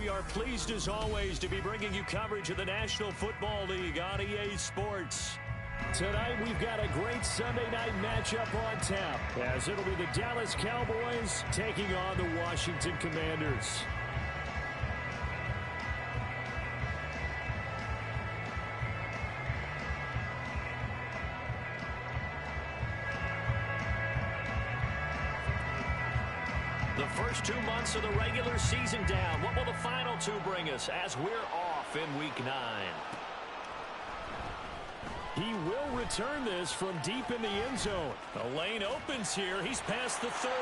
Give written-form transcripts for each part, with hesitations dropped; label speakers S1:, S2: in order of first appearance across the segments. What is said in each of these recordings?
S1: we are pleased as always to be bringing you coverage of the National Football League on EA Sports. Tonight we've got a great Sunday night matchup on tap, as it'll be the Dallas Cowboys taking on the Washington Commanders. The first 2 months of the regular season down. What will the final two bring us as we're off in Week 9? He will return this from deep in the end zone. The lane opens here. He's past the 30.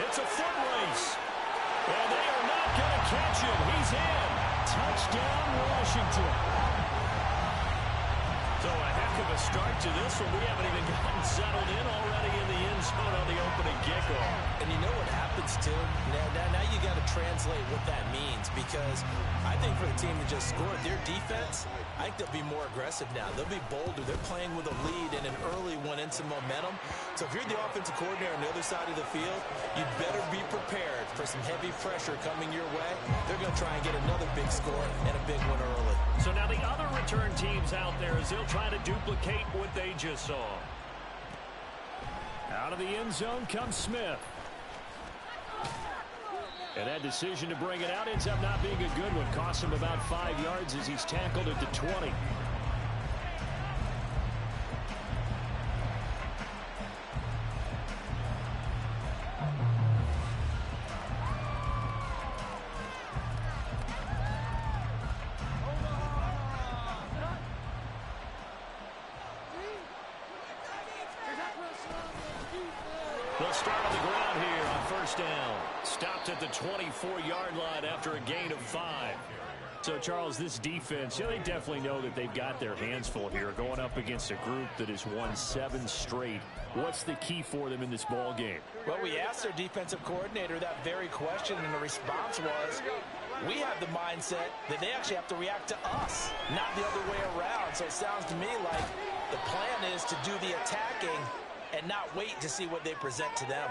S1: It's a foot race. And they are not going to catch him. He's in. Touchdown, Washington. So a heck of a start to this one. We haven't even gotten settled in already in the end zone on the opening kickoff.
S2: And you know what happens, too? Now you got to translate what that means, because I think for the team to just score, their defense, I think they'll be more aggressive now. They'll be bolder. They're playing with a lead and an early one into momentum. So if you're the offensive coordinator on the other side of the field, you'd better be prepared for some heavy pressure coming your way. They're going to try and get another big score and a big one early.
S1: So now the other return teams out there, as they'll try to duplicate what they just saw. Out of the end zone comes Smith. And that decision to bring it out ends up not being a good one. Costs him about 5 yards as he's tackled at the 20. They'll start on the ground here on first down. Stopped at the 24-yard line after a gain of 5. So, Charles, this defense, they definitely know that they've got their hands full here going up against a group that has won 7 straight. What's the key for them in this ball game?
S2: Well, we asked their defensive coordinator that very question, and the response was, we have the mindset that they actually have to react to us, not the other way around. So it sounds to me like the plan is to do the attacking and not wait to see what they present to them.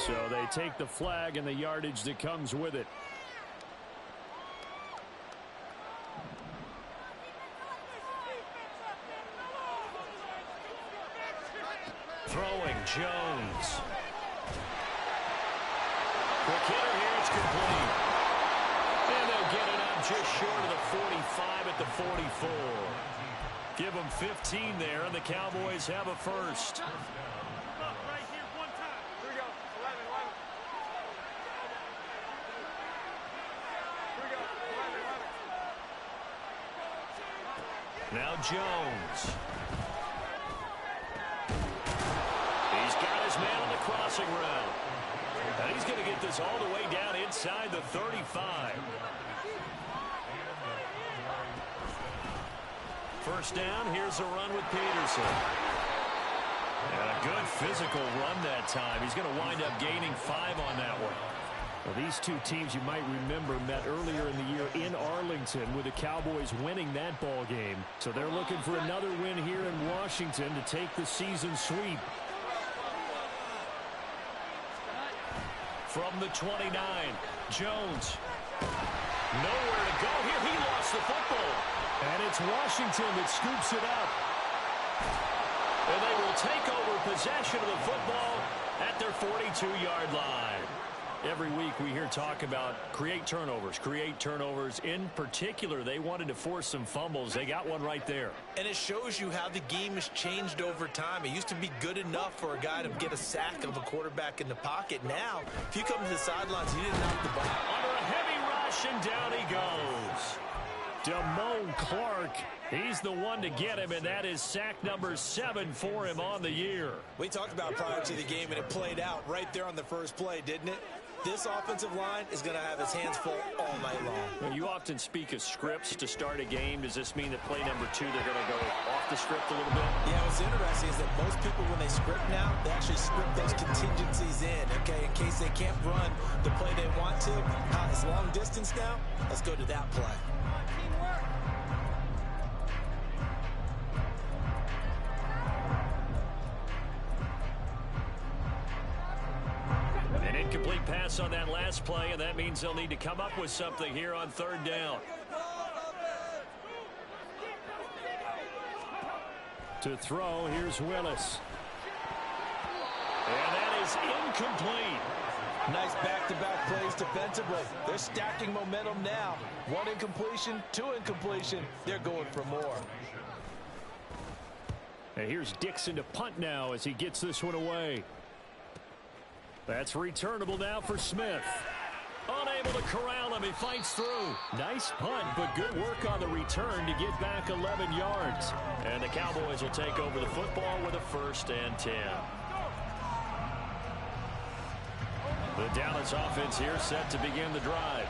S1: So they take the flag and the yardage that comes with it. Throwing Jones. Quick hitter here, it's complete. And they'll get it up just short of the 45 at the 44. Give them 15 there, and the Cowboys have a first. Now Jones. He's got his man on the crossing route. And he's going to get this all the way down inside the 35. First down, here's a run with Peterson. And a good physical run that time. He's going to wind up gaining 5 on that one. Well, these two teams, you might remember, met earlier in the year in Arlington with the Cowboys winning that ball game. So they're looking for another win here in Washington to take the season sweep. From the 29, Jones. Nowhere to go here. He lost the football. And it's Washington that scoops it up. And they will take over possession of the football at their 42-yard line. Every week we hear talk about create turnovers. In particular, they wanted to force some fumbles. They got one right there.
S2: And it shows you how the game has changed over time. It used to be good enough for a guy to get a sack of a quarterback in the pocket. Now, if you come to the sidelines, he didn't knock the ball.
S1: Under a heavy rush, and down he goes. Damone Clark, he's the one to get him, and that is sack number 7 for him on the year.
S2: We talked about prior to the game, and it played out right there on the first play, didn't it? This offensive line is going to have his hands full all night long.
S1: Well, you often speak of scripts to start a game. Does this mean that play number 2, they're going to go off the script a little bit?
S2: Yeah, what's interesting is that most people, when they script now, they actually script those contingencies in, okay, in case they can't run the play they want to. It's long distance now. Let's go to that play.
S1: An incomplete Incomplete pass on that last play, and that means they'll need to come up with something here on third down. To throw, here's Willis. And that is incomplete.
S2: Nice back-to-back plays defensively. They're stacking momentum now. 1 incompletion, 2 incompletion. They're going for more.
S1: And here's Dixon to punt now as he gets this one away. That's returnable now for Smith. Unable to corral him. He fights through. Nice punt, but good work on the return to get back 11 yards. And the Cowboys will take over the football with a 1st and 10. The Dallas offense here set to begin the drive.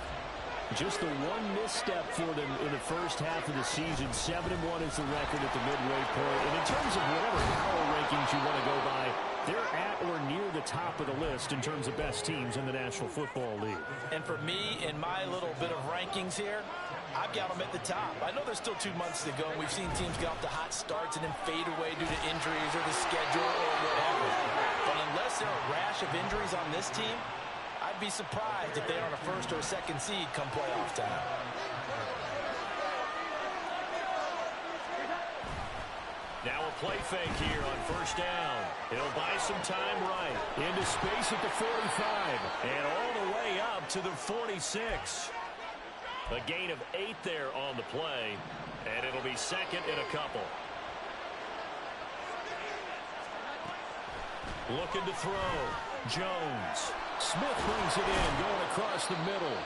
S1: Just the one misstep for them in the first half of the season. 7-1 is the record at the midway point. And in terms of whatever power rankings you want to go by, they're at or near the top of the list in terms of best teams in the National Football League.
S2: And for me, in my little bit of rankings here, I've got them at the top. I know there's still 2 months to go, and we've seen teams get off to hot starts and then fade away due to injuries or the schedule or whatever. But unless there are a rash of injuries on this team, I'd be surprised if they're on a 1st or a 2nd seed come playoff time.
S1: Now a play fake here on 1st down. He'll buy some time right. Into space at the 45. And all the way up to the 46. A gain of 8 there on the play. And it'll be 2nd and a couple. Looking to throw. Jones. Smith brings it in, going across the middle.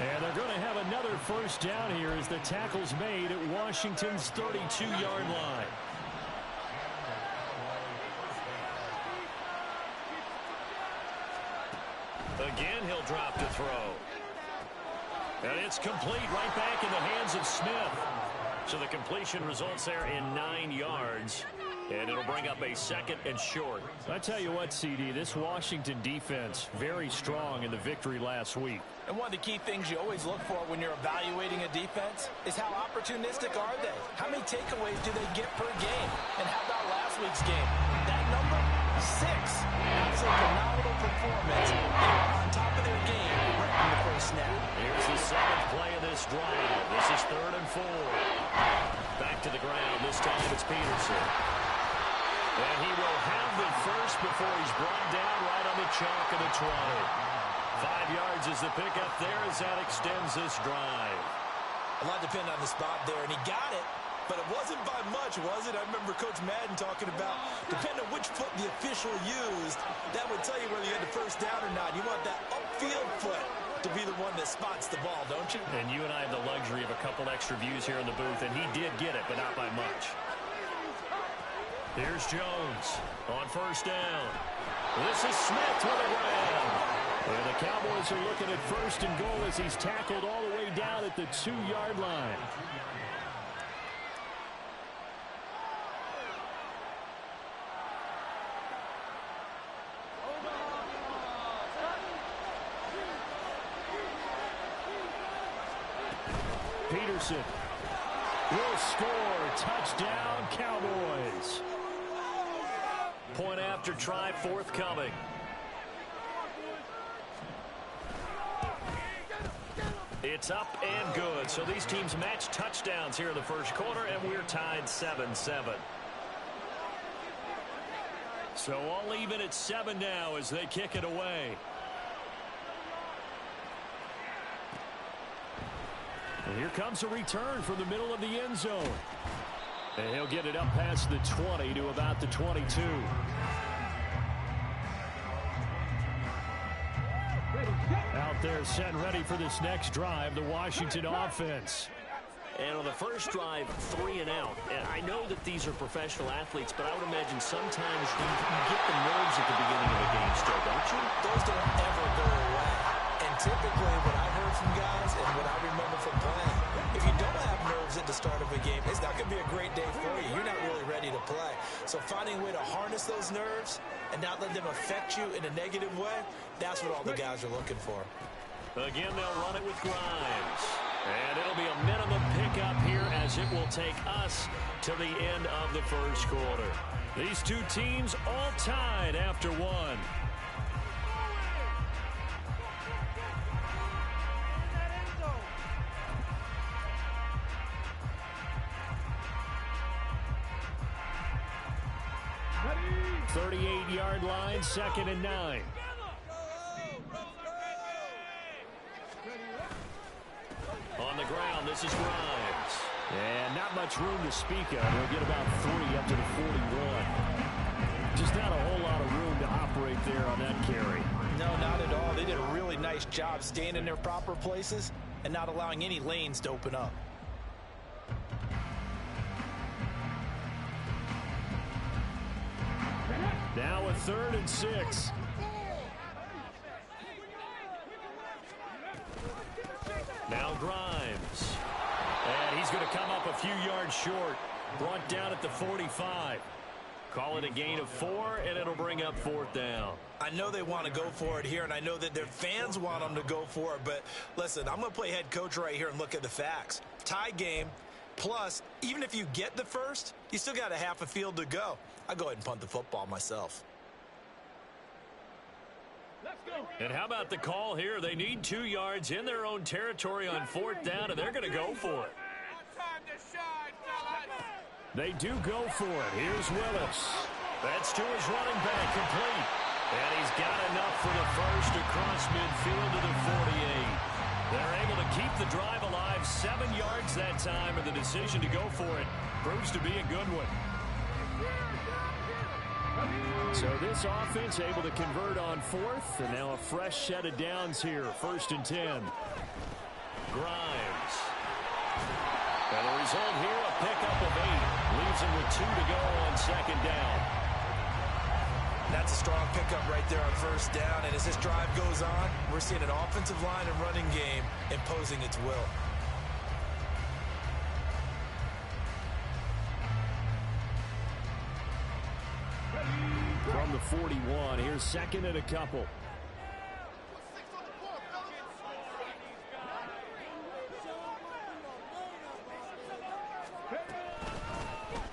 S1: And they're going to have another 1st down here as the tackle's made at Washington's 32-yard line. Again, he'll drop to throw. And it's complete right back in the hands of Smith. So the completion results there in 9 yards. And it'll bring up a 2nd and short. I tell you what, CD, this Washington defense, very strong in the victory last week.
S2: And one of the key things you always look for when you're evaluating a defense is how opportunistic are they? How many takeaways do they get per game? And how about last week's game? That number, 6. That's a phenomenal performance. They were on top of their game right from the first snap.
S1: Here's the 7th play of this drive. This is 3rd and 4. Back to the ground. This time it's Peterson. And he will have the first before he's brought down right on the chalk of the 20. 5 yards is the pickup there as that extends this drive.
S2: A lot depended on the spot there, and he got it, but it wasn't by much, was it? I remember Coach Madden talking about, depending on which foot the official used, that would tell you whether you had the 1st down or not. You want that upfield foot to be the one that spots the ball, don't you?
S1: And you and I have the luxury of a couple extra views here in the booth, and he did get it, but not by much. Here's Jones on 1st down. This is Smith to the ground. And the Cowboys are looking at 1st and goal as he's tackled all the way down at the 2-yard line. Peterson will score. Touchdown, Cowboys. Point after try forthcoming. It's up and good. So these teams match touchdowns here in the 1st quarter, and we're tied 7-7. So all even at 7 now as they kick it away. And here comes a return from the middle of the end zone. And he'll get it up past the 20 to about the 22. Out there set and ready for this next drive, the Washington offense. And on the first drive, 3 and out. And I know that these are professional athletes, but I would imagine sometimes you get the nerves at the beginning of a game still, don't you?
S2: Those don't ever go away. And typically what I heard from guys and what I remember from playing, if you don't have nerves at the start of a game, it's not going to be a great day for you. You're not really ready to play. So finding a way to harness those nerves and not let them affect you in a negative way, that's what all the guys are looking for.
S1: Again, they'll run it with Grimes. And it'll be a minimum pickup here as it will take us to the end of the 1st quarter. These two teams all tied after 1. 28-yard line, 2nd and 9. On the ground, this is Grimes. And not much room to speak of. He'll get about 3 up to the 41. Just not a whole lot of room to operate there on that carry.
S2: No, not at all. They did a really nice job staying in their proper places and not allowing any lanes to open up.
S1: Now a 3rd and 6. Now Grimes. And he's going to come up a few yards short. Brought down at the 45. Call it a gain of 4, and it'll bring up 4th down.
S2: I know they want to go for it here, and I know that their fans want them to go for it. But listen, I'm going to play head coach right here and look at the facts. Tie game, plus, even if you get the first, you still got a half a field to go. I'll go ahead and punt the football myself.
S1: And how about the call here? They need 2 yards in their own territory on 4th down, and they're going to go for it. They do go for it. Here's Willis. That's to his running back, complete. And he's got enough for the first across midfield to the 48. They're able to keep the drive alive, 7 yards that time, and the decision to go for it proves to be a good one. So this offense able to convert on 4th, and now a fresh set of downs here, 1st and 10. Grimes. And the result here, a pickup of 8. Leaves him with 2 to go on 2nd down.
S2: That's a strong pickup right there on 1st down, and as this drive goes on, we're seeing an offensive line and running game imposing its will.
S1: From the 41, here's 2nd and a couple.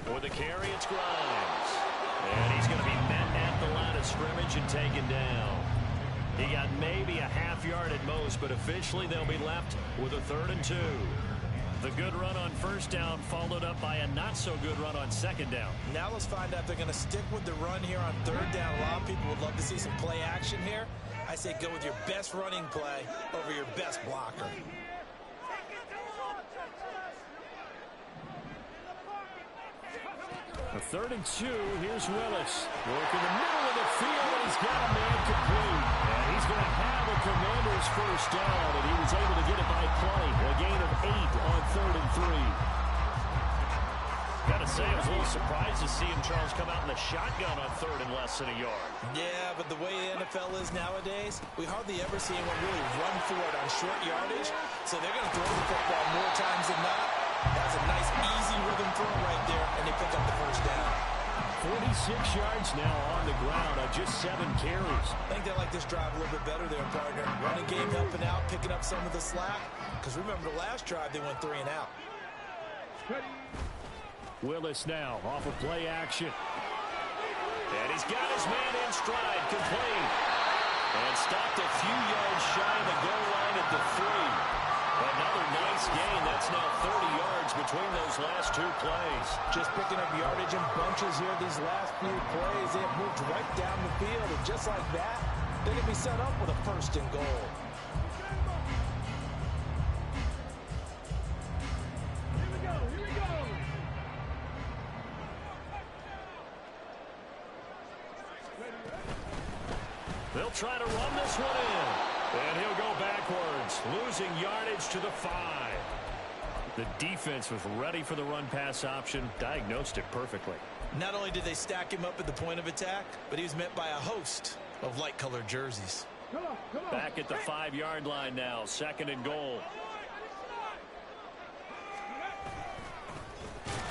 S1: For the carry, it's Grimes. And he's going to be met at the line of scrimmage and taken down. He got maybe a half yard at most, but officially they'll be left with a 3rd and 2. The good run on 1st down followed up by a not-so-good run on 2nd down.
S2: Now let's find out if they're going to stick with the run here on 3rd down. A lot of people would love to see some play action here. I say go with your best running play over your best blocker.
S1: A 3rd and 2, here's Willis. Work in the middle of the field, and he's got a man complete. And he's going to have a Commanders 1st down, and he was able to get it by plenty. A gain of 8 on 3rd and 3. Got to say, I was a little surprised to see him, Charles, come out in the shotgun on 3rd and less than a yard.
S2: Yeah, but the way the NFL is nowadays, we hardly ever see anyone really run for it on short yardage. So they're going to throw the football more times than not. That's a nice, easy rhythm throw right there, and they pick up the 1st down.
S1: 46 yards now on the ground on just 7 carries.
S2: I think they like this drive a little bit better there, partner. Running game helping out, picking up some of the slack. Because remember, the last drive, they went 3 and out.
S1: Willis now off of play action. And he's got his man in stride, complete. And stopped a few yards shy of the goal line at the 3. Another nice gain. That's now 30 yards between those last 2 plays.
S2: Just picking up yardage in bunches here these last few plays. They have moved right down the field, and just like that, they're going to be set up with a 1st and goal.
S3: Here we go.
S1: They'll try to run this one in. And he'll go backwards, losing yardage to the 5. The defense was ready for the run-pass option, diagnosed it perfectly.
S2: Not only did they stack him up at the point of attack, but he was met by a host of light-colored jerseys.
S3: Come on.
S1: Back at the 5-yard line now, 2nd and goal.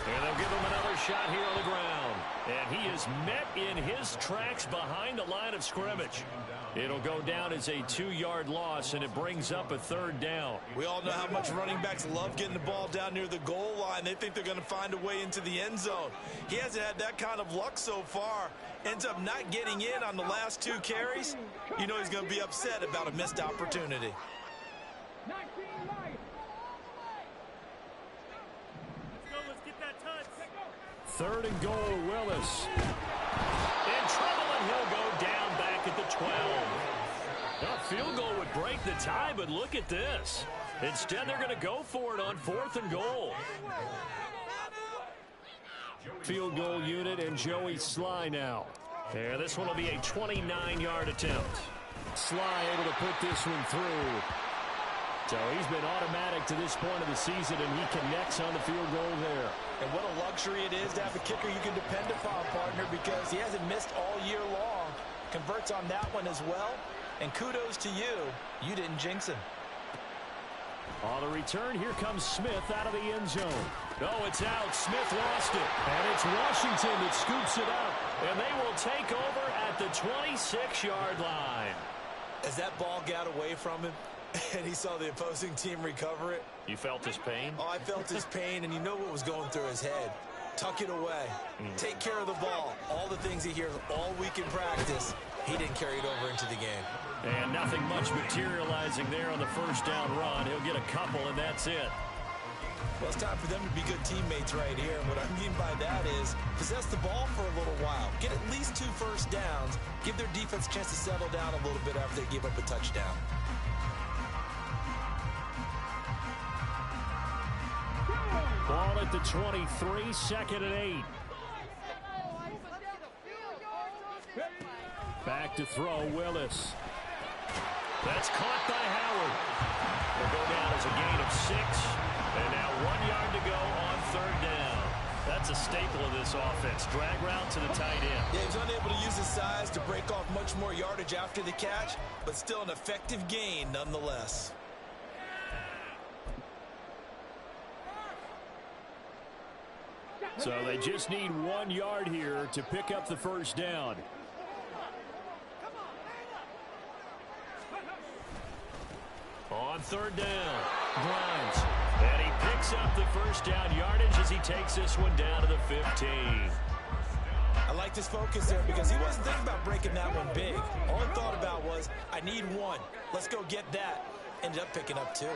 S1: And they'll give him another shot here on the ground. And he is met in his tracks behind the line of scrimmage. It'll go down as a 2-yard loss, and it brings up a 3rd down.
S2: We all know how much running backs love getting the ball down near the goal line. They think they're going to find a way into the end zone. He hasn't had that kind of luck so far. Ends up not getting in on the last 2 carries. You know he's going to be upset about a missed opportunity.
S3: 19 right.
S1: Third and goal, Willis. In trouble, and 12. A field goal would break the tie, but look at this. Instead, they're going to go for it on 4th and goal. Field goal unit and Joey Sly now. Yeah, this one will be a 29-yard attempt. Sly able to put this one through. So he's been automatic to this point of the season, and he connects on the field goal there.
S2: And what a luxury it is to have a kicker you can depend upon, partner, because he hasn't missed all year long. Converts on that one as well. And kudos to you. You didn't jinx him.
S1: On the return, here comes Smith out of the end zone. No, it's out. Smith lost it. And it's Washington that scoops it up. And they will take over at the 26-yard line.
S2: As that ball got away from him, and he saw the opposing team recover it.
S1: You felt his pain?
S2: Oh, I felt his pain, and you know what was going through his head. Tuck it away. Take care of the ball. All the things he hears all week in practice, he didn't carry it over into the game.
S1: And nothing much materializing there on the first down run. He'll get a couple, and that's it.
S2: Well, it's time for them to be good teammates right here. And what I mean by that is possess the ball for a little while. Get at least 2 first downs. Give their defense a chance to settle down a little bit after they give up a touchdown.
S1: Ball at the 23, 2nd and 8. Back to throw, Willis. That's caught by Howard. Will go down as a gain of 6. And now 1 yard to go on 3rd down. That's a staple of this offense. Drag route to the tight end.
S2: Yeah, he's unable to use his size to break off much more yardage after the catch, but still an effective gain nonetheless.
S1: So they just need 1 yard here to pick up the first down. On 3rd down, Grimes. And he picks up the first down yardage as he takes this one down to the 15.
S2: I like his focus there because he wasn't thinking about breaking that one big. All he thought about was, I need 1. Let's go get that. Ended up picking up 2.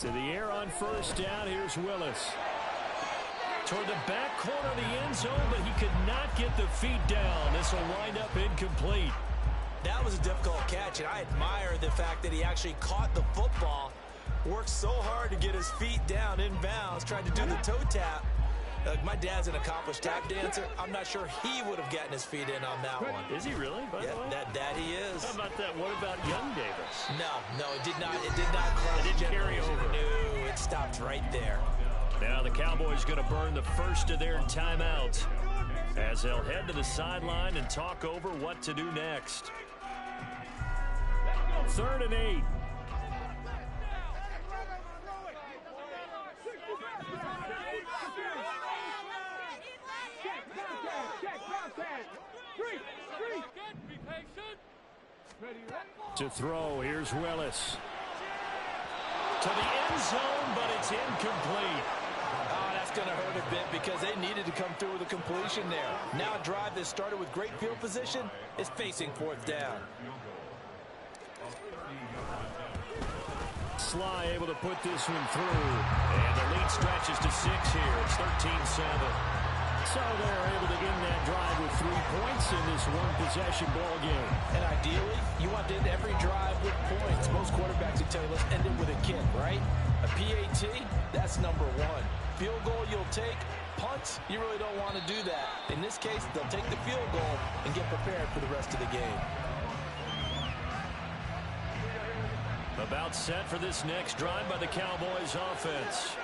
S1: To the air on first down, here's Willis. Toward the back corner of the end zone, but he could not get the feet down. This will wind up incomplete.
S2: That was a difficult catch, and I admire the fact that he actually caught the football, worked so hard to get his feet down in bounds, tried to do the toe tap. My dad's an accomplished tap dancer. I'm not sure he would have gotten his feet in on that one.
S1: Is he really?
S2: Yeah, that he is.
S1: How about that? What about young Davis?
S2: No, it did not cross.
S1: It didn't carry over.
S2: No, it stopped right there.
S1: Now the Cowboys going to burn the first of their timeouts as they'll head to the sideline and talk over what to do next. 3rd and 8. To throw, here's Willis. To the end zone, but it's incomplete.
S2: Oh, that's going to hurt a bit because they needed to come through with a completion there. Now a drive that started with great field position is facing 4th down.
S1: Sly able to put this one through. And the lead stretches to 6 here. It's 13-7. So they're able to end that drive with 3 points in this one-possession ball game.
S2: And ideally, you want to end every drive with points. Most quarterbacks would tell you, let's end it with a kick, right? A PAT, that's number 1. Field goal you'll take. Punts, you really don't want to do that. In this case, they'll take the field goal and get prepared for the rest of the game.
S1: About set for this next drive by the Cowboys offense.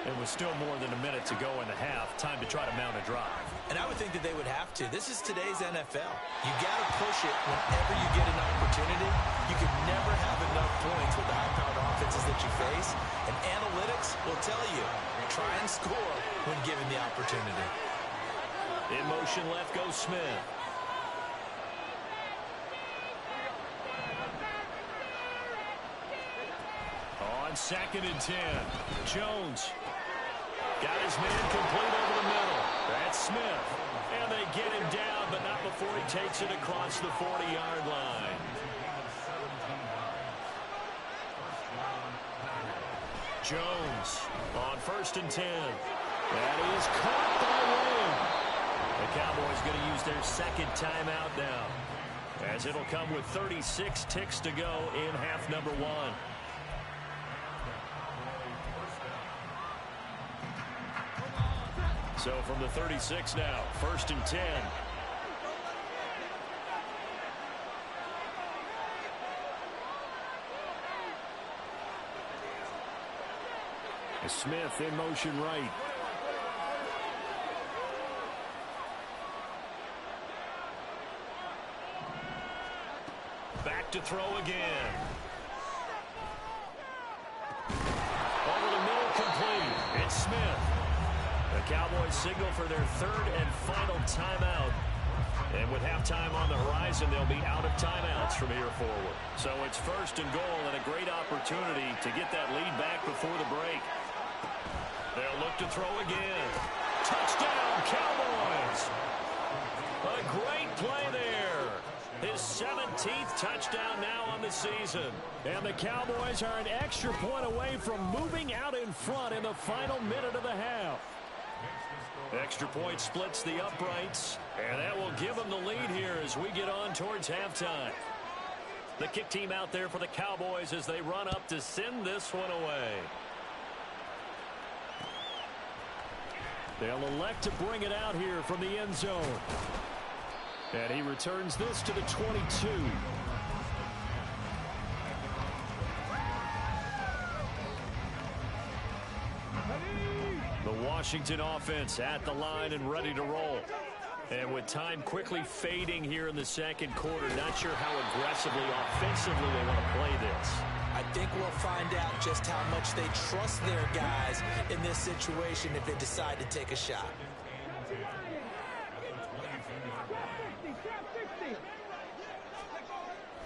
S1: It was still more than a minute to go in the half. Time to try to mount a drive.
S2: And I would think that they would have to. This is today's NFL. You got to push it whenever you get an opportunity. You can never have enough points with the high-powered offenses that you face. And analytics will tell you, try and score when given the opportunity.
S1: In motion left goes Smith. On 2nd and 10. Jones got his man complete over the middle. That's Smith. And they get him down, but not before he takes it across the 40-yard line. Jones on 1st and 10. That is caught by Wayne. The Cowboys going to use their second timeout now, as it'll come with 36 ticks to go in half number 1. So from the 36 now, 1st and 10. Smith in motion right. Back to throw again. Over the middle, complete. It's Smith. The Cowboys signal for their 3rd and final timeout. And with halftime on the horizon, they'll be out of timeouts from here forward. So it's 1st and goal and a great opportunity to get that lead back before the break. They'll look to throw again. Touchdown, Cowboys! A great play there. His 17th touchdown now on the season. And the Cowboys are an extra point away from moving out in front in the final minute of the half. Extra point splits the uprights, and that will give them the lead here as we get on towards halftime. The kick team out there for the Cowboys as they run up to send this one away. They'll elect to bring it out here from the end zone. And he returns this to the 22. The Washington offense at the line and ready to roll. And with time quickly fading here in the second quarter, not sure how aggressively, offensively they want to play this.
S2: I think we'll find out just how much they trust their guys in this situation if they decide to take a shot.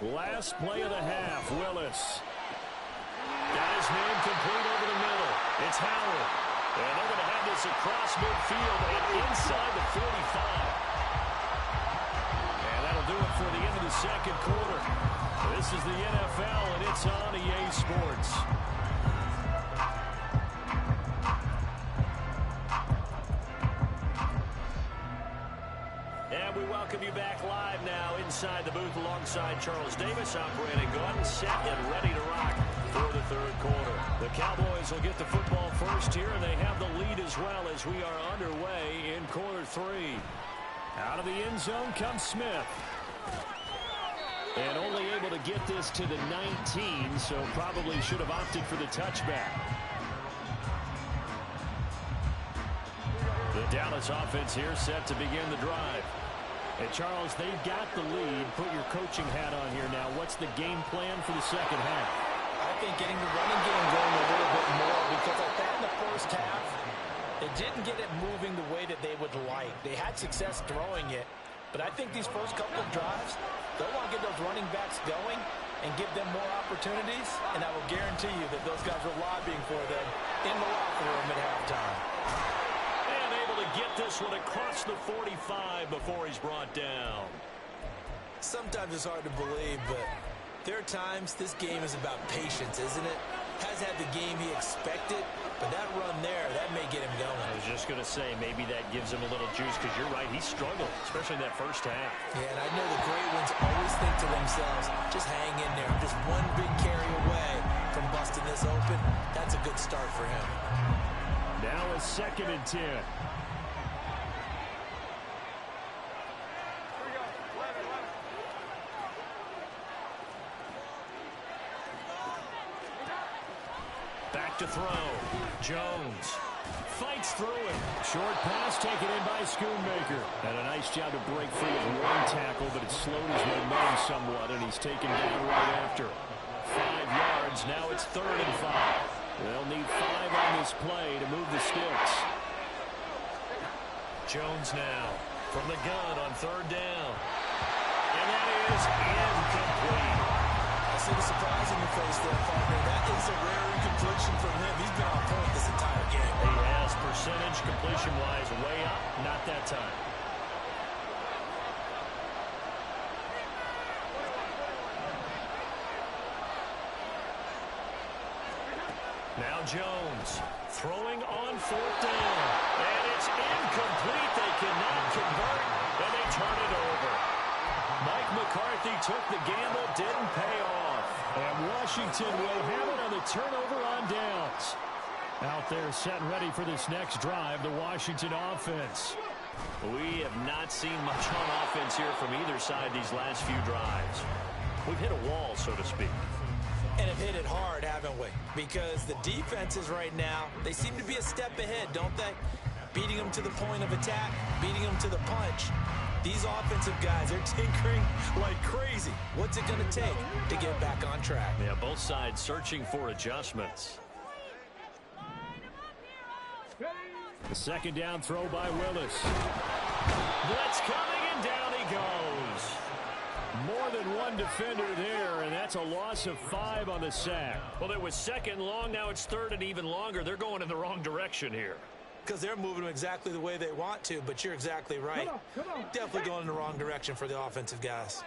S1: Last play of the half, Willis. Got his man complete over the middle. It's Howard. And they're going to have this across midfield and inside the 45. And that'll do it for the end of the second quarter. This is the NFL, and it's on EA Sports. And we welcome you back live now inside the booth alongside Charles Davis. I'm Brandon Gordon, set and ready to rock for the third quarter. The Cowboys will get the football first here, and they have the lead as well as we are underway in quarter 3. Out of the end zone comes Smith. And only able to get this to the 19, so probably should have opted for the touchback. The Dallas offense here set to begin the drive. And Charles, they've got the lead. Put your coaching hat on here now. What's the game plan for the second half?
S2: I think getting the running game going a little bit more, because I thought in the first half they didn't get it moving the way that they would like. They had success throwing it, but I think these first couple of drives, they'll want to get those running backs going and give them more opportunities, and I will guarantee you that those guys are lobbying for them in the locker room at halftime.
S1: And able to get this one across the 45 before he's brought down.
S2: Sometimes it's hard to believe, but there are times this game is about patience, isn't it? Has had the game he expected, but that run there, that may get him going.
S1: I was just going to say, maybe that gives him a little juice, because you're right, he struggled, especially in that first half.
S2: Yeah, and I know the great ones always think to themselves, just hang in there. Just one big carry away from busting this open. That's a good start for him.
S1: Now a 2nd and 10. Back to throw. Jones fights through it. Short pass taken in by Schoonmaker. And a nice job to break free of one tackle, but it slowed his momentum somewhat, and he's taken down right after. 5 yards. Now it's 3rd and 5. They'll need 5 on this play to move the sticks. Jones now from the gun on 3rd down. And that is incomplete.
S2: I see the surprise in your face there, partner. That is a rare incompletion from him. He's been on point this entire game.
S1: He has percentage completion-wise way up, not that time. Now Jones throwing on 4th down. And it's incomplete. They cannot convert, and they turn it over. Mike McCarthy took the gamble, didn't pay off. And Washington will have it on the turnover on downs. Out there set and ready for this next drive, the Washington offense. We have not seen much on offense here from either side these last few drives. We've hit a wall, so to speak.
S2: And have hit it hard, haven't we? Because the defenses right now, they seem to be a step ahead, don't they? Beating them to the point of attack, beating them to the punch. These offensive guys are tinkering like crazy. What's it going to take to get back on track?
S1: Yeah, both sides searching for adjustments. The 2nd down throw by Willis. Blitz coming, and down he goes. More than one defender there, and that's a loss of 5 on the sack. Well, it was 2nd long, now it's 3rd and even longer. They're going in the wrong direction here.
S2: Because they're moving them exactly the way they want to, but you're exactly right.
S3: Come on.
S2: Definitely going in the wrong direction for the offensive guys.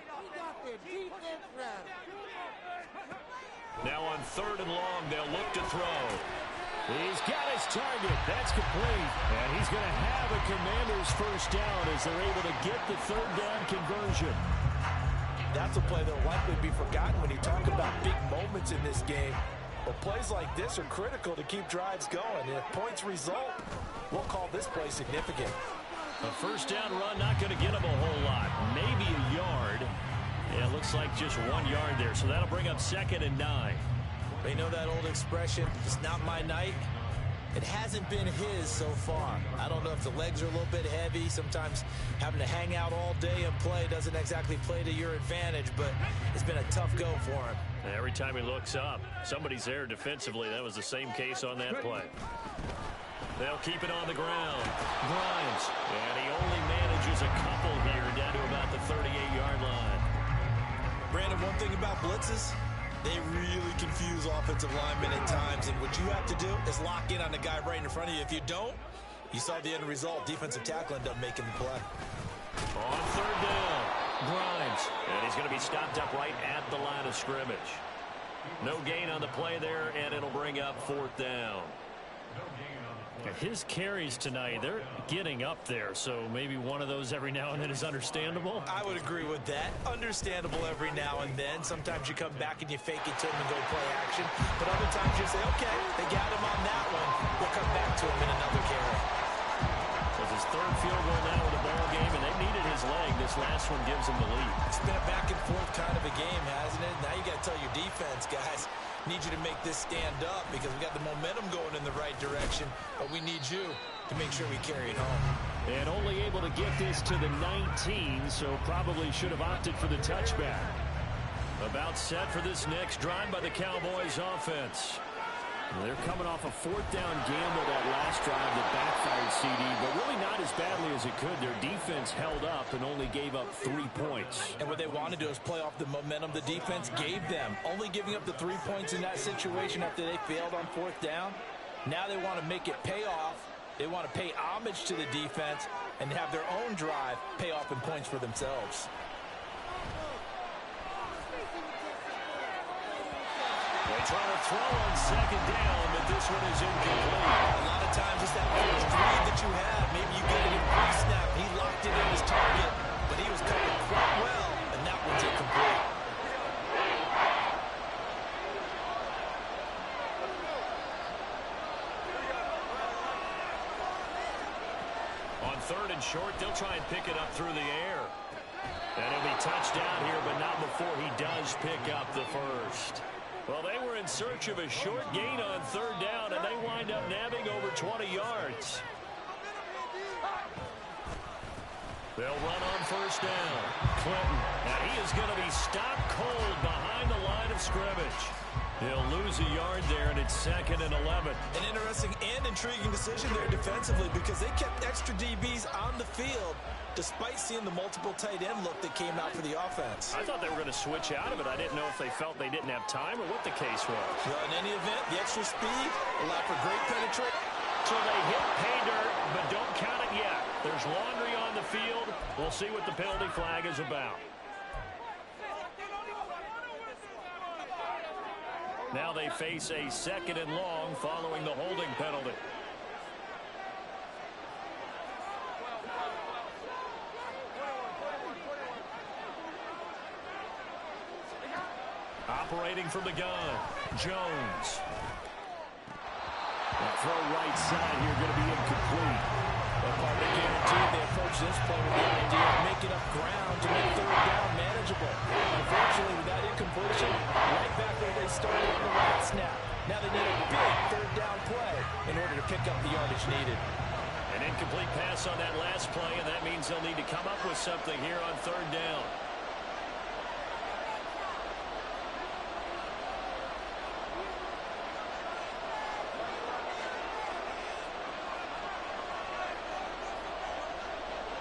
S1: Now on 3rd and long, they'll look to throw. He's got his target. That's complete. And he's going to have a Commanders 1st down as they're able to get the 3rd down conversion.
S2: That's a play that'll likely be forgotten when you talk about big moments in this game. But plays like this are critical to keep drives going. And if points result, we'll call this play significant.
S1: A 1st down run, not going to get him a whole lot. Maybe a yard. Yeah, it looks like just 1 yard there. So that'll bring up 2nd and 9.
S2: They know that old expression, it's not my night. It hasn't been his so far. I don't know if the legs are a little bit heavy. Sometimes having to hang out all day and play doesn't exactly play to your advantage, but it's been a tough go for him.
S1: Every time he looks up, somebody's there defensively. That was the same case on that play. They'll keep it on the ground. Grimes, and he only manages a couple here down to about the 38-yard line.
S2: Brandon, one thing about blitzes, they really confuse offensive linemen at times, and what you have to do is lock in on the guy right in front of you. If you don't, you saw the end result. Defensive tackle ended up making the play.
S1: On 3rd down, Grimes, and he's going to be stopped up right at the line of scrimmage. No gain on the play there, and it'll bring up 4th down. His carries tonight, they're getting up there, so maybe one of those every now and then is understandable.
S2: I would agree with that. Understandable every now and then. Sometimes you come back and you fake it to him and go play action. But other times you say, okay, they got him on that one. We'll come back to him in another carry.
S1: It's his 3rd field goal now in the ball game, and they needed his leg. This last one gives him the lead.
S2: It's been a back and forth kind of a game, hasn't it? Now you got to tell your defense, guys, need you to make this stand up because we got the momentum going in the right direction, but we need you to make sure we carry it home.
S1: And only able to get this to the 19, so probably should have opted for the touchback. About set for this next drive by the Cowboys offense. They're coming off a 4th down gamble that last drive that backfired, CD, but really not as badly as it could. Their defense held up and only gave up 3 points.
S2: And what they want to do is play off the momentum the defense gave them. Only giving up the 3 points in that situation after they failed on 4th down. Now they want to make it pay off. They want to pay homage to the defense and have their own drive pay off in points for themselves.
S1: They try to throw on 2nd down, but this one is incomplete.
S2: A lot of times it's that first read that you have. Maybe you get it in pre-snap. He locked it in his target, but he was covered quite well, and that one's incomplete.
S1: On 3rd and short, they'll try and pick it up through the air. And he'll be touched down here, but not before he does pick up the first. Well, they were in search of a short gain on 3rd down, and they wind up nabbing over 20 yards. They'll run on 1st down. Clinton, now he is going to be stopped cold behind the line of scrimmage. He'll lose a yard there, and it's 2nd and 11.
S2: An interesting and intriguing decision there defensively because they kept extra DBs on the field despite seeing the multiple tight end look that came out for the offense.
S1: I thought they were going to switch out of it. I didn't know if they felt they didn't have time or what the case was.
S2: Well, in any event, the extra speed allowed for great penetration.
S1: So they hit pay dirt, but don't count it yet. There's laundry on the field. We'll see what the penalty flag is about. Now they face a 2nd and long following the holding penalty. Operating from the gun, Jones. The throw right side here going to be incomplete.
S2: Well, part of the guarantee they approach this play with the idea of making up ground to make 3rd down manageable. Unfortunately, with that incompletion, right back where they started on the last snap. Now they need a big 3rd down play in order to pick up the yardage needed.
S1: An incomplete pass on that last play, and that means they'll need to come up with something here on 3rd down.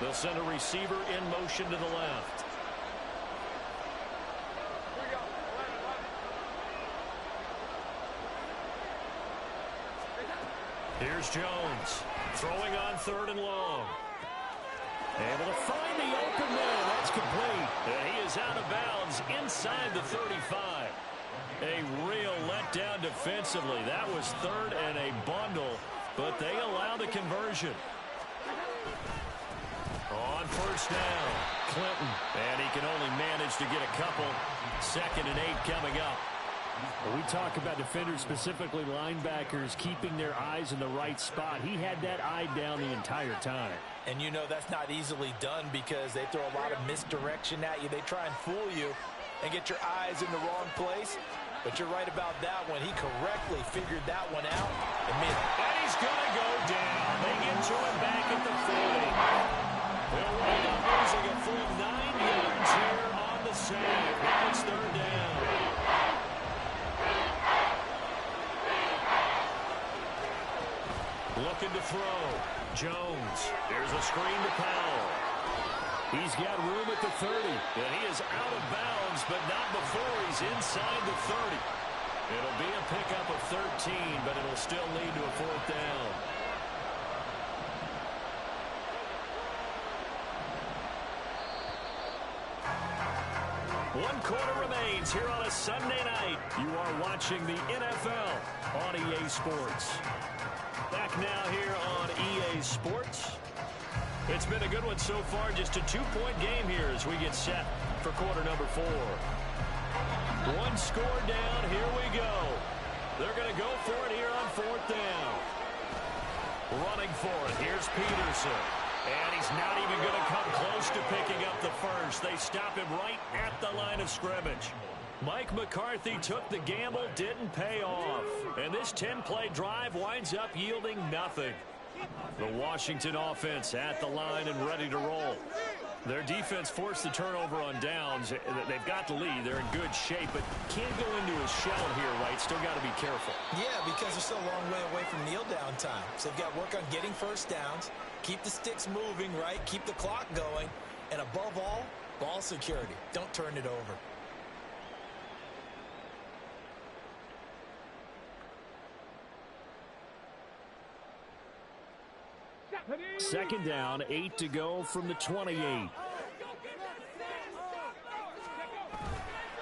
S1: They'll send a receiver in motion to the left. Here's Jones, throwing on 3rd and long. Able to find the open man. That's complete. And he is out of bounds inside the 35. A real letdown defensively. That was 3rd and a bundle, but they allow the conversion. On 1st down, Clinton. And he can only manage to get a couple. 2nd and 8 coming up.
S4: When we talk about defenders, specifically linebackers, keeping their eyes in the right spot. He had that eye down the entire time.
S2: And you know that's not easily done because they throw a lot of misdirection at you. They try and fool you and get your eyes in the wrong place. But you're right about that one. He correctly figured that one out.
S1: And he's going to go down. They get to him back at the 40. They'll wind up losing a full 9 yards here on the save. Now it's 3rd down. Looking to throw. Jones. Here's a screen to Powell. He's got room at the 30. And he is out of bounds, but not before he's inside the 30. It'll be a pickup of 13, but it'll still lead to a 4th down. One quarter remains here on a Sunday night. You are watching the NFL on EA Sports. Back now here on EA Sports. It's been a good one so far. Just a 2-point game here as we get set for quarter number 4. 1 score down. Here we go. They're going to go for it here on 4th down. Running for it. Here's Peterson. And he's not even going to come close to picking up the first. They stop him right at the line of scrimmage. Mike McCarthy took the gamble, didn't pay off. And this 10-play drive winds up yielding nothing. The Washington offense at the line and ready to roll. Their defense forced the turnover on downs. They've got the lead. They're in good shape, but can't go into a shell here, right? Still got to be careful.
S2: Yeah, because they're still a long way away from kneel down time. So they've got to work on getting 1st downs, keep the sticks moving, right? Keep the clock going. And above all, ball security. Don't turn it over.
S4: 2nd down, 8 to go from the 28.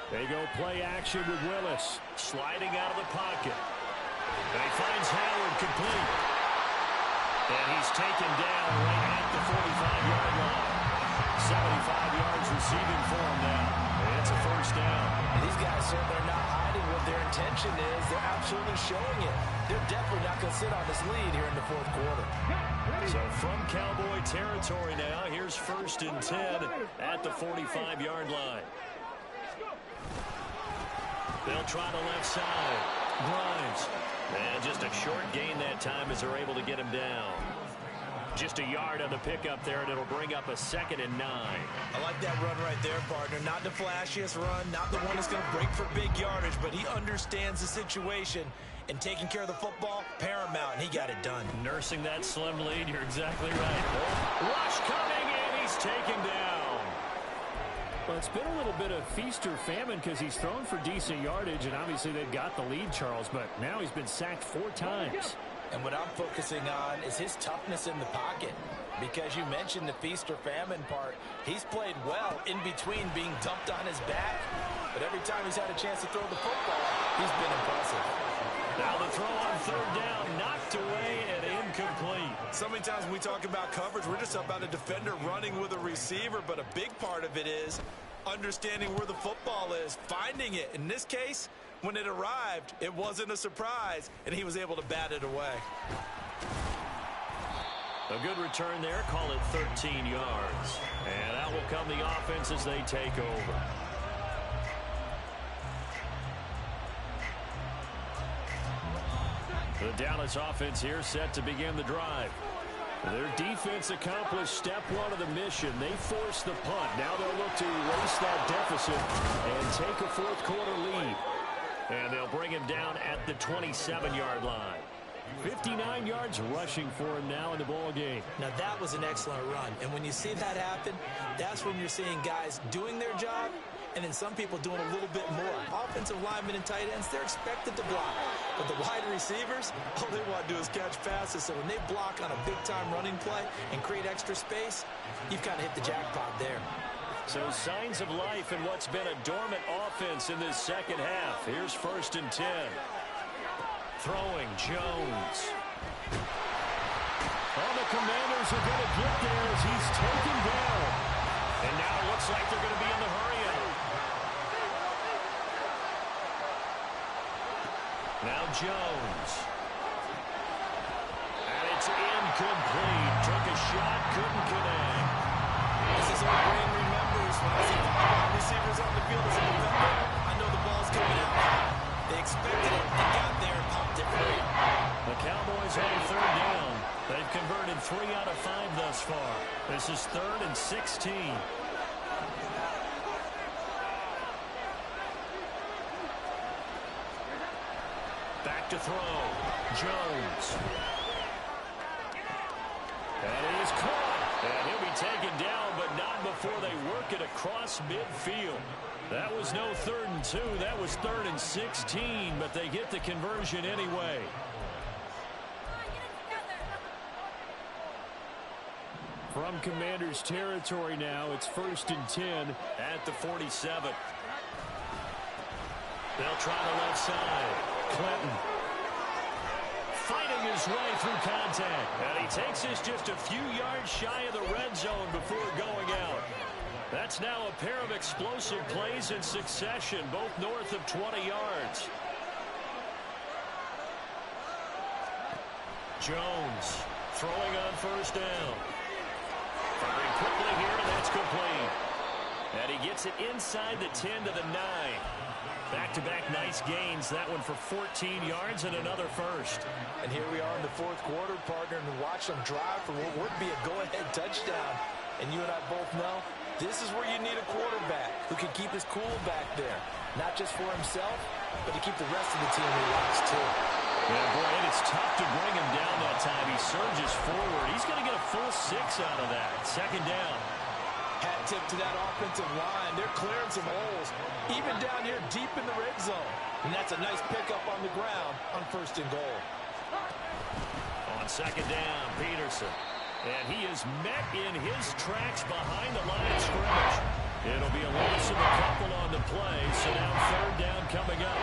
S4: They go play action with Willis.
S1: Sliding out of the pocket. And he finds Howard complete. And he's taken down right at the 45-yard line. 75 yards receiving for him now. And it's a 1st down.
S2: And these guys certainly are not hiding what their intention is. They're absolutely showing it. They're definitely not going to sit on this lead here in the 4th quarter.
S1: So from Cowboy territory now, here's 1st and 10 at the 45-yard line. They'll try the left side. Grimes. And just a short gain that time as they're able to get him down.
S4: Just a yard on the pickup there, and it'll bring up a 2nd and 9.
S2: I like that run right there, partner. Not the flashiest run, not the one that's going to break for big yardage, but he understands the situation, and taking care of the football, paramount, and he got it done.
S4: Nursing that slim lead, you're exactly right. Rush coming, and he's taken down. Well, it's been a little bit of feast or famine because he's thrown for decent yardage, and obviously they've got the lead, Charles, but now he's been sacked 4 times.
S2: And what I'm focusing on is his toughness in the pocket. Because you mentioned the feast or famine part, he's played well in between being dumped on his back. But every time he's had a chance to throw the football, he's been impressive.
S4: Now the throw on 3rd down, knocked away and incomplete.
S2: So many times when we talk about coverage, we're just about a defender running with a receiver, but a big part of it is understanding where the football is, finding it. In this case, when it arrived, it wasn't a surprise, and he was able to bat it away.
S4: A good return there, call it 13 yards. And out will come the offense as they take over. The Dallas offense here set to begin the drive. Their defense accomplished step 1 of the mission. They forced the punt. Now they'll look to erase that deficit and take a 4th quarter lead. And they'll bring him down at the 27-yard line. 59 yards rushing for him now in the ball game.
S2: Now that was an excellent run. And when you see that happen, that's when you're seeing guys doing their job and then some people doing a little bit more. Offensive linemen and tight ends, they're expected to block. But the wide receivers, all they want to do is catch passes. So when they block on a big-time running play and create extra space, you've kind of hit the jackpot there.
S4: So signs of life in what's been a dormant offense in this 2nd half. Here's 1st and 10. Throwing, Jones. All the Commanders are going to get there as he's taken down. And now it looks like they're going to be in the hurry out. Now Jones. And it's incomplete. Took a shot, couldn't connect.
S2: This is what brain remembers. When I see 5 receivers on the field as a defender, I know the ball's coming out. They expected it, they got there and popped it free.
S4: The Cowboys on 3rd down. They've converted 3 out of 5 thus far. This is 3rd and 16. Back to throw. Jones. And it is caught. And he'll be taken down, but not before they work it across midfield. That was no 3rd and 2. That was 3rd and 16, but they get the conversion anyway. From Commanders territory now, it's 1st and 10 at the 47. They'll try the left side. Clinton fighting his way through contact. And he takes this just a few yards shy of the red zone before going out. That's now a pair of explosive plays in succession, both north of 20 yards. Jones throwing on 1st down. Firing quickly here, and that's complete. And he gets it inside the 10 to the 9. Back-to-back nice gains. That one for 14 yards and another 1st.
S2: And here we are in the 4th quarter, partner, and watch them drive for what would be a go-ahead touchdown. And you and I both know this is where you need a quarterback who can keep his cool back there. Not just for himself, but to keep the rest of the team relaxed, too.
S4: Yeah, boy, and it's tough to bring him down that time. He surges forward. He's going to get a full 6 out of that. 2nd down.
S2: Hat tip to that offensive line. They're clearing some holes, even down here deep in the red zone. And that's a nice pickup on the ground on 1st and goal.
S4: On 2nd down, Peterson. And he is met in his tracks behind the line of scrimmage. It'll be a loss of a couple on the play, so now 3rd down coming up.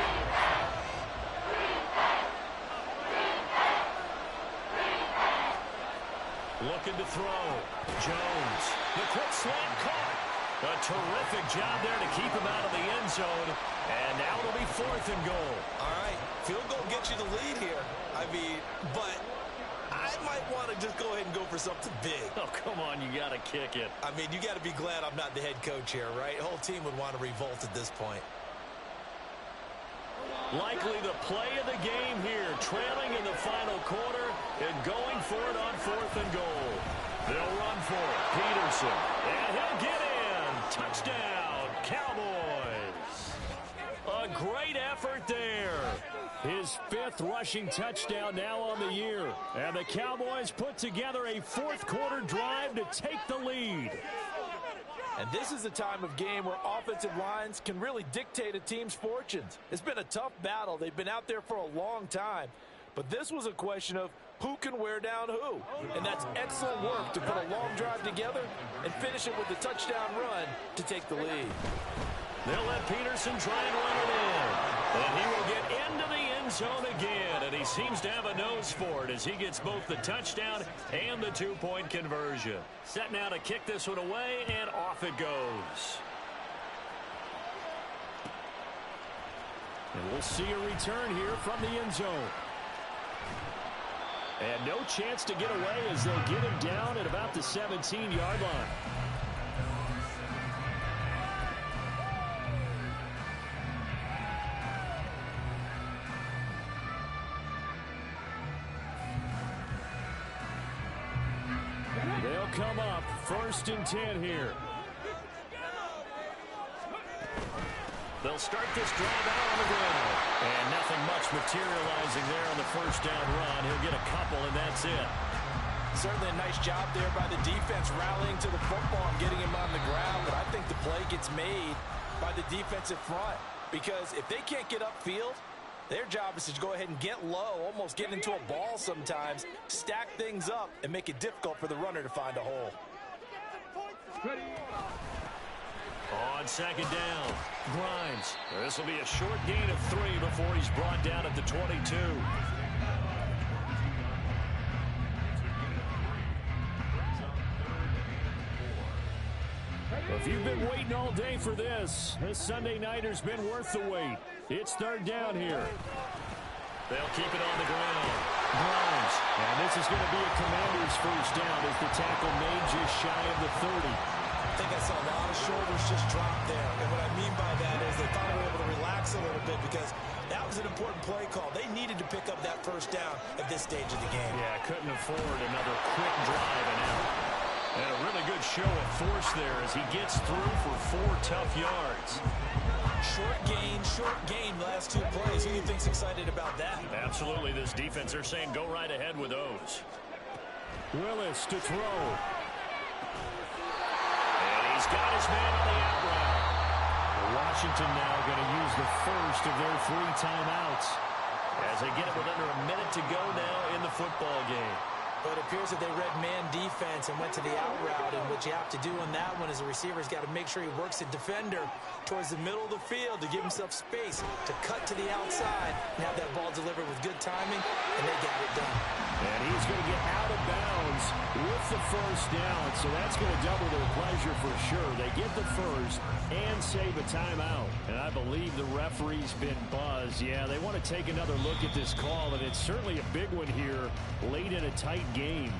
S4: Looking to throw. Jones. The quick slant caught. A terrific job there to keep him out of the end zone. And now it'll be 4th and goal.
S2: All right. Field goal gets you the lead here. I mean, but I might want to just go ahead and go for something big.
S4: Oh, come on. You got to kick it.
S2: I mean, you got to be glad I'm not the head coach here, right? The whole team would want to revolt at this point.
S4: Likely the play of the game here. Trailing in the final quarter. And going for it on 4th and goal. They'll run for it. Peterson. And he'll get in. Touchdown, Cowboys. A great effort there. His 5th rushing touchdown now on the year. And the Cowboys put together a 4th quarter drive to take the lead.
S2: And this is the time of game where offensive lines can really dictate a team's fortunes. It's been a tough battle. They've been out there for a long time. But this was a question of who can wear down who. And that's excellent work to put a long drive together and finish it with a touchdown run to take the lead.
S4: They'll let Peterson try and run it in. And he will get into the end zone again. And he seems to have a nose for it as he gets both the touchdown and the 2-point conversion. Set now to kick this one away, and off it goes. And we'll see a return here from the end zone. And no chance to get away as they'll get him down at about the 17-yard line. They'll come up 1st and 10 here. They'll start this drive out on the ground. And nothing much materializing there on the 1st down run. He'll get a couple, and that's it.
S2: Certainly a nice job there by the defense rallying to the football and getting him on the ground. But I think the play gets made by the defensive front. Because if they can't get upfield, their job is to go ahead and get low, almost get into a ball sometimes, stack things up, and make it difficult for the runner to find a hole.
S4: On 2nd down, Grimes. This will be a short gain of 3 before he's brought down at the 22. If you've been waiting all day for this Sunday nighter's been worth the wait. It's 3rd down here. They'll keep it on the ground. Grimes. And this is going to be a Commander's 1st down as the tackle made just shy of the 30.
S2: I think I saw a lot of shoulders just drop there. And what I mean by that is they thought they were able to relax a little bit because that was an important play call. They needed to pick up that 1st down at this stage of the game.
S4: Yeah, couldn't afford another quick drive and out. And a really good show of force there as he gets through for 4 tough yards.
S2: Short gain last 2 plays. Who do you think's excited about that?
S4: Absolutely. This defense, they're saying go right ahead with those. Willis to throw. He's got his man on the out route. Washington now going to use the 1st of their 3 timeouts as they get it with under a minute to go now in the football game.
S2: But it appears that they read man defense and went to the out route, and what you have to do on that one is the receiver's got to make sure he works the defender towards the middle of the field to give himself space to cut to the outside and have that ball delivered with good timing, and they got it done.
S4: And he's going to get out of bounds with the 1st down, so that's going to double their pleasure for sure. They get the 1st and save a timeout. And I believe the referee's been buzzed. Yeah, they want to take another look at this call, and it's certainly a big one here late in a tight game.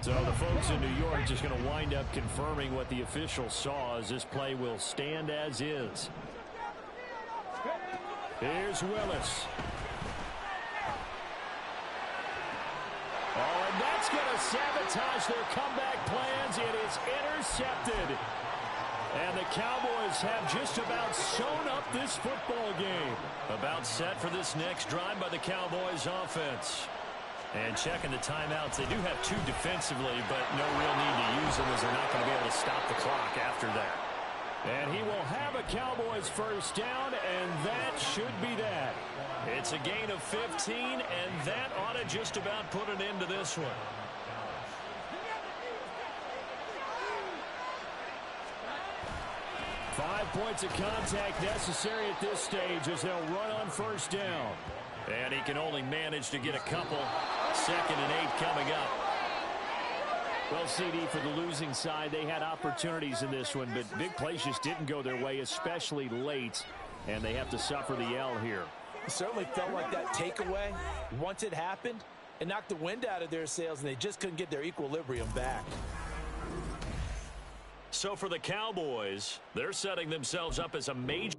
S4: So the folks in New York just going to wind up confirming what the official saw as this play will stand as is. Here's Willis. Oh, and that's going to sabotage their comeback plans. It is intercepted. And the Cowboys have just about sewn up this football game. About set for this next drive by the Cowboys offense. And checking the timeouts, they do have 2 defensively, but no real need to use them as they're not going to be able to stop the clock after that. And he will have a Cowboys 1st down, and that should be that. It's a gain of 15, and that ought to just about put an end to this one. Five points of contact necessary at this stage as they'll run on 1st down. And he can only manage to get a couple. 2nd and 8 coming up. Well, CD, for the losing side, they had opportunities in this one, but big plays just didn't go their way, especially late, and they have to suffer the L here.
S2: It certainly felt like that takeaway, once it happened, it knocked the wind out of their sails, and they just couldn't get their equilibrium back.
S4: So for the Cowboys, they're setting themselves up as a major